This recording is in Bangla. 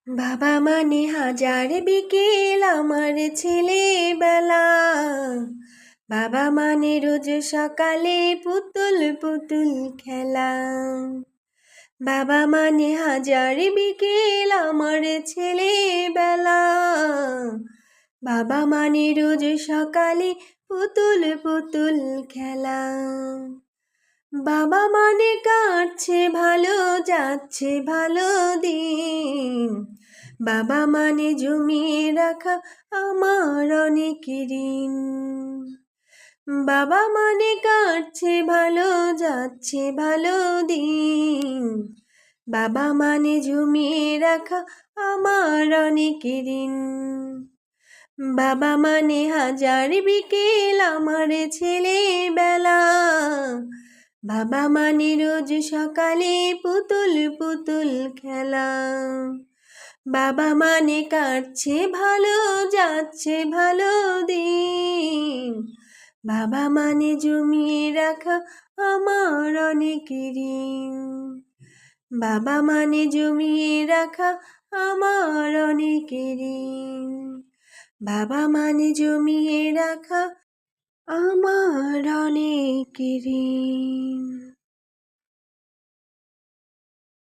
বাবা মানে হাজার বিকেল আমার ছেলেবেলা। বাবা মানে রোজ সকালে পুতুল পুতুল খেলা। বাবা মানে হাজার বিকেল আমার ছেলেবেলা। বাবা মানে রোজ সকালে পুতুল পুতুল খেলা। বাবা মানে কাটছে ভালো, যাচ্ছে ভালো দিন। বাবা মানে জমিয়ে রাখা আমার অনেক ঋণ। বাবা মানে কাটছে ভালো, যাচ্ছে ভালো দিন। বাবা মানে জমিয়ে রাখা আমার অনেক ঋণ। বাবা মানে হাজার বিকেল আমার ছেলেবেলা। বাবা মানে রোজ সকালে পুতুল পুতুল খেলা। বাবা মানে কাটছে ভালো, যাচ্ছে ভালো দিন। বাবা মানে জমিয়ে রাখা আমার অনেক ঋণ। বাবা মানে জমিয়ে রাখা আমার অনেক ঋণ। বাবা মানে জমিয়ে রাখা আমার অনেক ঋণ।